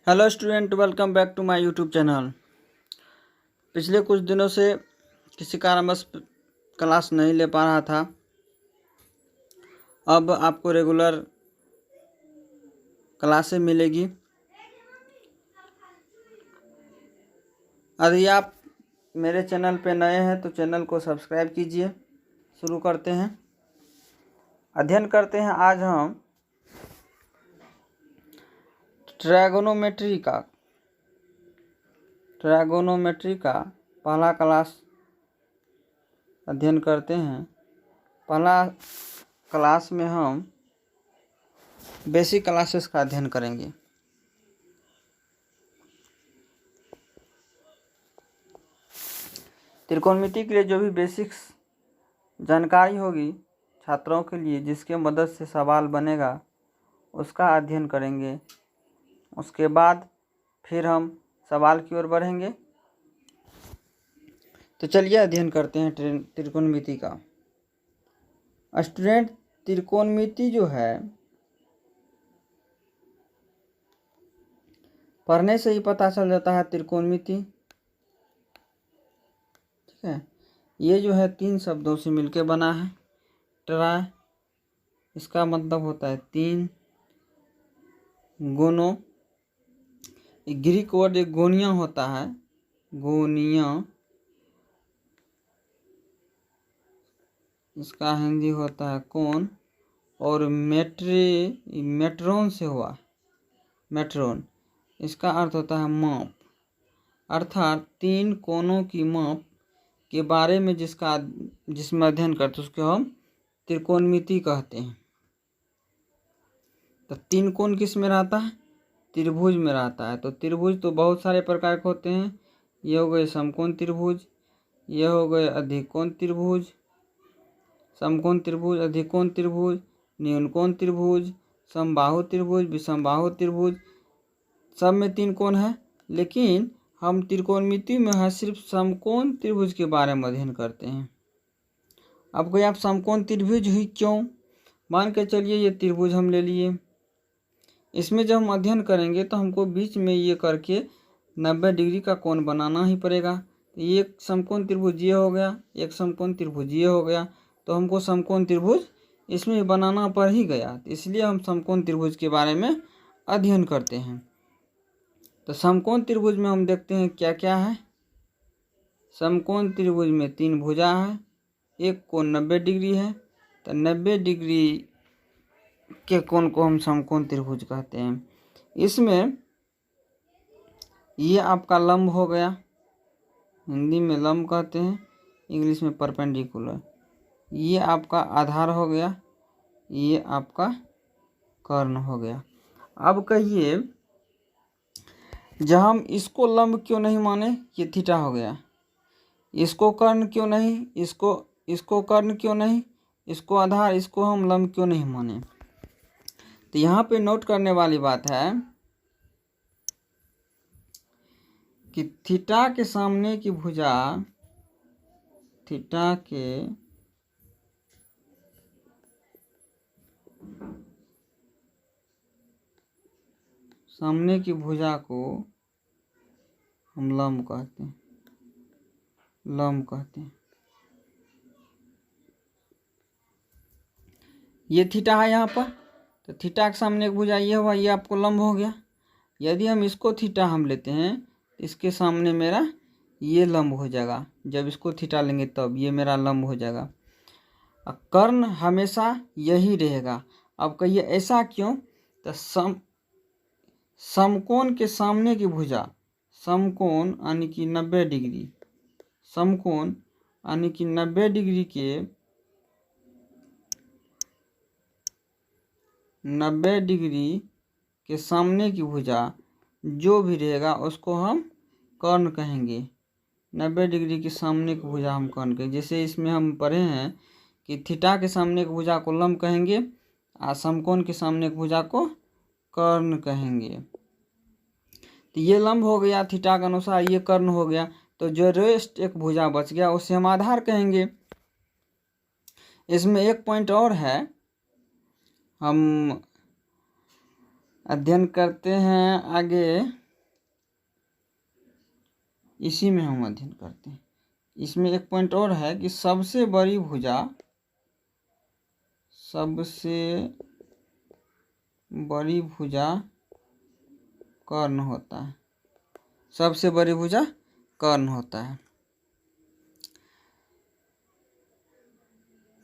Hello student, welcome back to my YouTube channel. पिछले कुछ दिनों से किसी कारणवश क्लास नहीं ले पा रहा था। अब आपको रेगुलर क्लासें मिलेगी। यदि आप मेरे चैनल पे नए हैं तो चैनल को सब्सक्राइब कीजिए। शुरू करते हैं, अध्ययन करते हैं। आज हम ट्रायगोनोमेट्री का पहला क्लास अध्ययन करते हैं। पहला क्लास में हम बेसिक क्लासेस का अध्ययन करेंगे। त्रिकोणमिति के लिए जो भी बेसिक्स जानकारी होगी छात्रों के लिए, जिसके मदद से सवाल बनेगा, उसका अध्ययन करेंगे। उसके बाद फिर हम सवाल की ओर बढ़ेंगे। तो चलिए अध्ययन करते हैं त्रिकोणमिति का। स्टूडेंट, त्रिकोणमिति जो है पढ़ने से ही पता चल जाता है। त्रिकोणमिति, ठीक है, ये जो है 3 शब्दों से मिलकर बना है। ट्राय, इसका मतलब होता है 3। गोनो, ग्रीक वर्ड एक गोनिया होता है, गोनिया, इसका हिंदी होता है कोन। और मेट्रोन से हुआ, मेट्रोन, इसका अर्थ होता है माप। अर्थात 3 कोनों की माप के बारे में जिसमें अध्ययन करते उसको हम त्रिकोणमिति कहते हैं। तो 3 कोण किस में रहता है? त्रिभुज में रहता है। तो त्रिभुज तो बहुत सारे प्रकार के होते हैं। ये हो गए समकोण त्रिभुज, ये हो गए अधिकोण त्रिभुज, समकोण त्रिभुज, अधिकोण त्रिभुज, न्यूनकोण त्रिभुज, समबाहु त्रिभुज, विषमबाहु त्रिभुज। सब में 3 कोण है, लेकिन हम त्रिकोणमिति में है सिर्फ समकोण त्रिभुज के बारे में अध्ययन करते हैं। अब कोई आप समकोण त्रिभुज ही क्यों? मान के चलिए ये त्रिभुज हम ले लिए, इसमें जब हम अध्ययन करेंगे तो हमको बीच में ये करके 90 डिग्री का कोण बनाना ही पड़ेगा। एक समकोण त्रिभुज ये हो गया, एक समकोण त्रिभुज ये हो गया, तो हमको समकोण त्रिभुज इसमें बनाना पड़ ही गया। इसलिए हम समकोण त्रिभुज के बारे में अध्ययन करते हैं। तो समकोण त्रिभुज में हम देखते हैं क्या क्या है। समकोण त्रिभुज में 3 भुजा है, एक कोण 90 डिग्री है। तो 90 डिग्री के कोण को हम समकोण त्रिभुज कहते हैं। इसमें ये आपका लंब हो गया, हिंदी में लंब कहते हैं, इंग्लिश में परपेंडिकुलर। ये आपका आधार हो गया, ये आपका कर्ण हो गया। अब कहिए, जब हम इसको लंब क्यों नहीं माने? ये थीटा हो गया। इसको कर्ण क्यों नहीं? इसको कर्ण क्यों नहीं? इसको आधार, इसको हम लंब क्यों नहीं माने? तो यहाँ पे नोट करने वाली बात है कि थीटा के सामने की भुजा, थीटा के सामने की भुजा को हम लंब कहते हैं, लंब कहते हैं। ये थीटा है यहाँ पर, तो थीटा के सामने एक भुजा ये हुआ, ये आपको लंब हो गया। यदि हम इसको थीटा हम लेते हैं, इसके सामने मेरा ये लंब हो जाएगा। जब इसको थीटा लेंगे तब ये मेरा लंब हो जाएगा। कर्ण हमेशा यही रहेगा। अब कहिए ऐसा क्यों? तो समकोण के सामने की भुजा, समकोण यानी कि 90 डिग्री, समकोण यानी कि 90 डिग्री के 90 डिग्री के सामने की भुजा जो भी रहेगा उसको हम कर्ण कहेंगे। 90 डिग्री के सामने की भुजा हम कर्ण कहेंगे। जैसे इसमें हम पढ़े हैं कि थीटा के सामने की भुजा को लंब कहेंगे और समकोण के सामने की भुजा को कर्ण कहेंगे। तो ये लंब हो गया थीटा के अनुसार, ये कर्ण हो गया। तो जो रेस्ट एक भुजा बच गया उसे हम आधार कहेंगे। इसमें एक पॉइंट और है, हम अध्ययन करते हैं आगे, इसी में हम अध्ययन करते हैं। इसमें एक पॉइंट और है कि सबसे बड़ी भुजा कर्ण होता है। सबसे बड़ी भुजा कर्ण होता है।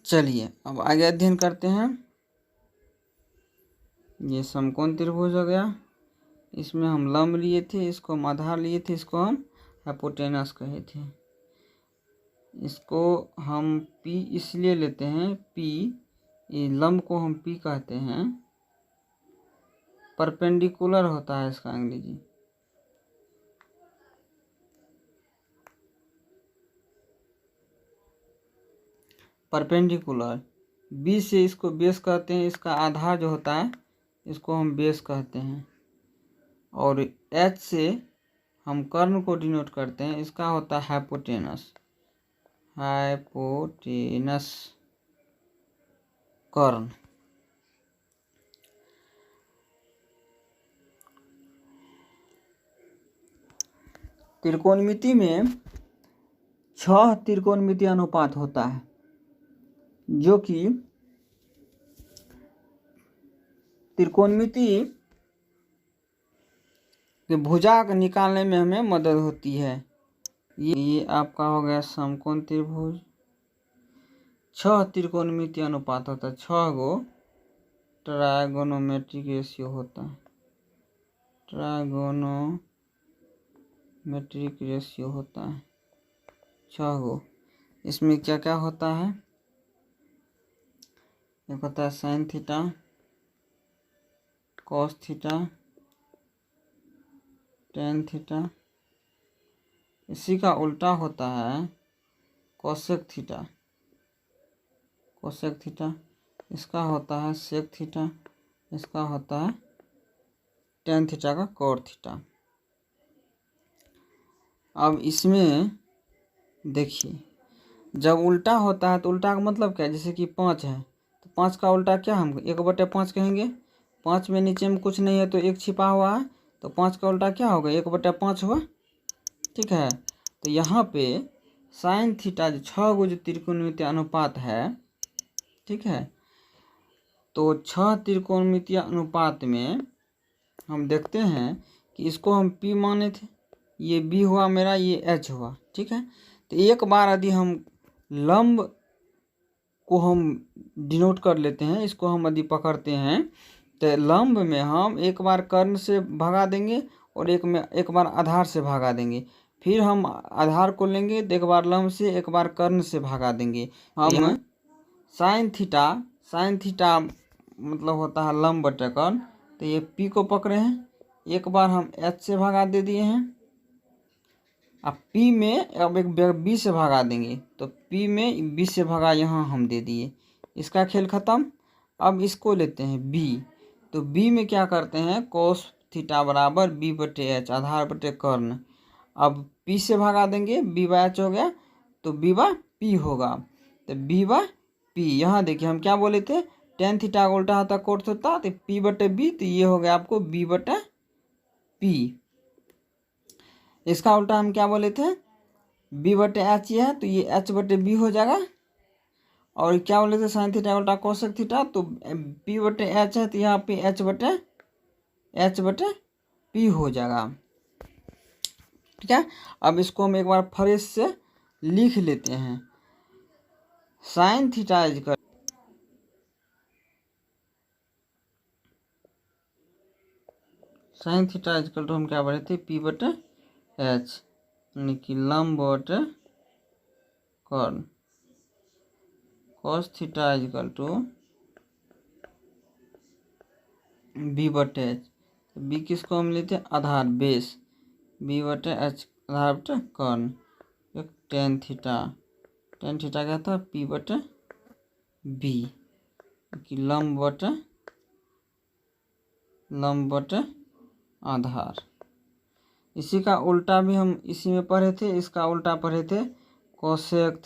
चलिए अब आगे अध्ययन करते हैं। ये समकोण त्रिभुज हो गया। इसमें हम लंब लिए थे, इसको हम आधार लिए थे, इसको हम हाइपोटेनस कहे थे। इसको हम P इसलिए लेते हैं, P ये लंब को हम P कहते हैं। परपेंडिकुलर होता है इसका अंग्रेजी। परपेंडिकुलर B से इसको बेस कहते हैं। इसका आधार जो होता है इसको हम बेस कहते हैं। और H से हम कर्ण को डिनोट करते हैं। इसका होता है हाइपोटेनस। कर्ण। त्रिकोणमिति में 6 त्रिकोणमिति अनुपात होता है, जो कि त्रिकोणमिति के भुजा को निकालने में हमें मदद होती है। ये आपका हो गया समकोण त्रिभुज। 6 त्रिकोणमिति अनुपात होता है। 6 गो ट्रायगोनोमेट्रिक रेशियो होता है। ट्रायगोनोमेट्रिक रेशियो होता है 6 गो। इसमें क्या क्या होता है? एक होता है sine theta, cos theta, tan theta. इसी का उल्टा होता है कोसेक थीटा। इसका होता है सेक थीटा। इसका होता है टेन थीटा का कोर थीटा। अब इसमें देखिए, जब उल्टा होता है तो उल्टा का मतलब क्या है? जैसे कि 5 है तो 5 का उल्टा क्या हम 1/5 कहेंगे। 5 में नीचे में कुछ नहीं है तो 1 छिपा हुआ है, तो 5 का उल्टा क्या होगा? 1/5 हुआ। ठीक है, तो यहाँ पे साइन थीटा जो 6 गो जो त्रिकोणमिति अनुपात है, ठीक है, तो 6 त्रिकोणमिति अनुपात में हम देखते हैं कि इसको हम P माने थे, ये B हुआ मेरा, ये H हुआ। ठीक है, तो एक बार यदि हम लंब को हम डिनोट कर लेते हैं, इसको हम यदि पकड़ते हैं तो लंब में हम एक बार कर्ण से भगा देंगे और एक बार आधार से भगा देंगे। फिर हम आधार को लेंगे तो एक बार लंब से, एक बार कर्ण से भगा देंगे। हम साइन थीटा मतलब होता है लंब बटे कर्ण। तो ये P को पकड़े हैं, एक बार हम H से भगा दे दिए हैं। अब P में अब एक B से भगा देंगे, तो P में B से भगा यहाँ हम दे दिए। इसका खेल खत्म। अब इसको लेते हैं B, तो B में क्या करते हैं? कोस थीटा बराबर B/H, आधार बटे कर्ण। अब P से भगा देंगे, B/H हो गया, तो B/P होगा। तो B/P, यहाँ देखिए हम क्या बोले थे? टेन थीटा का उल्टा होता कोट होता, तो P/B, तो ये हो गया आपको B/P। इसका उल्टा हम क्या बोले थे? B/H ये है, तो ये H/B हो जाएगा। और क्या बोले थे? साइन थीटा उल्टा कोसेक थीटा, तो P/H है, तो यहाँ पे H/P हो जाएगा। ठीक है, अब इसको हम एक बार फ्रेश से लिख लेते हैं। साइन थीटा इजकल टू हम क्या बोले थे? P/H, यानी कि लंब बटे कर्ण। Cos theta is equal to B/H। B किसको हम लेते हैं? आधार, बेस। B/H आधार बटे कर्ण। एक टेन थीटा क्या था? P/B, कि लंब बटे आधार। इसी का उल्टा भी हम इसी में पढ़े थे। इसका उल्टा पढ़े थे कोसेक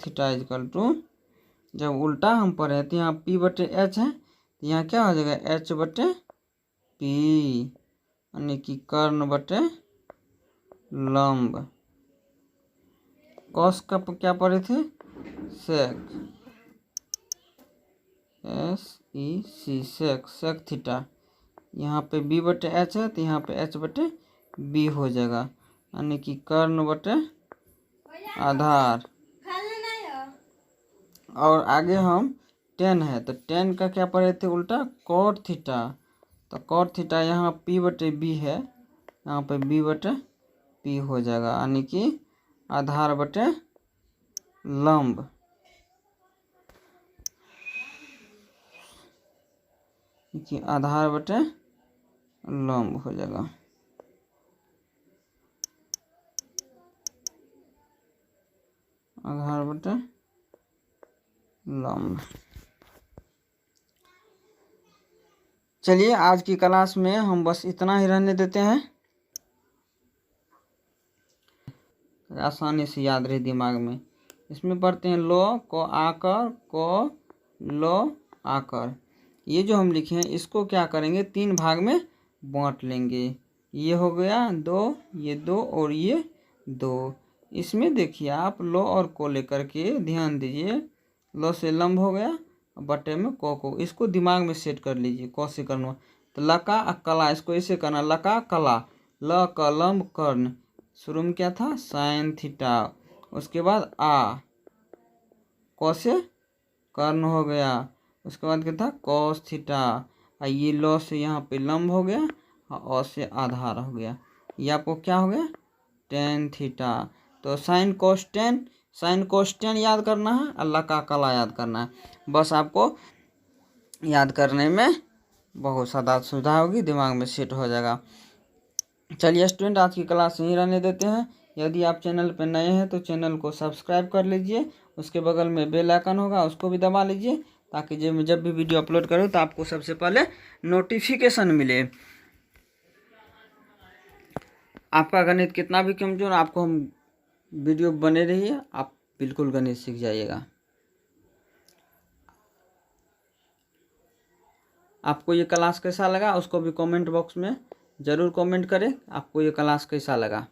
थीटा इजकल टू, जब उल्टा हम पढ़े थे यहाँ P/H है, तो यहाँ क्या हो जाएगा एच बटे पी, यानी कि कर्ण बटे लंब। कॉस का क्या पढ़े थे, सेक, SEC, सेक, सेक थीटा। यहाँ पे बी बटे एच है तो यहाँ पे एच बटे बी हो जाएगा, यानी कि कर्ण बटे आधार। और आगे हम टेन है तो टेन का क्या पढ़े थे उल्टा, कॉट थीटा। तो कॉट थीटा यहाँ पी बटे बी है, यहाँ पे बी बटे पी हो जाएगा, यानी कि आधार बटे लंब। कि आधार बटे लंब हो जाएगा। आधार बटे लंब। चलिए आज की क्लास में हम बस इतना ही रहने देते हैं, आसानी से याद रहे दिमाग में। इसमें पढ़ते हैं लो को आकर, को लो आकर। ये जो हम लिखे हैं इसको क्या करेंगे, 3 भाग में बांट लेंगे। ये हो गया 2, ये 2 और ये 2। इसमें देखिए आप लो और को लेकर के ध्यान दीजिए, लो से लंब हो गया, बटे में को इसको दिमाग में सेट कर लीजिए, क से कर्ण। तो लका कला, इसको ऐसे करना, लका कला, ल का लंब कर्ण। शुरू में क्या था, साइन थीटा, उसके बाद आ, क से कर्ण हो गया, उसके बाद क्या था कॉस थीटा। ये लॉ से यहाँ पे लंब हो गया और से आधार हो गया। ये आपको क्या हो गया, टेन थीटा। तो sine cos ten, sine cos ten याद करना है, अल्लाह का कला याद करना है। बस आपको याद करने में बहुत ज़्यादा सुविधा होगी, दिमाग में सेट हो जाएगा। चलिए स्टूडेंट आज की क्लास यहीं रहने देते हैं। यदि आप चैनल पर नए हैं तो चैनल को सब्सक्राइब कर लीजिए, उसके बगल में बेल आइकन होगा उसको भी दबा लीजिए, ताकि जब भी वीडियो अपलोड करूँ तो आपको सबसे पहले नोटिफिकेशन मिले। आपका गणित कितना भी कमजोर, आपको हम वीडियो बने रहिए, आप बिल्कुल गणित सीख जाइएगा। आपको ये क्लास कैसा लगा उसको भी कमेंट बॉक्स में ज़रूर कमेंट करें, आपको ये क्लास कैसा लगा।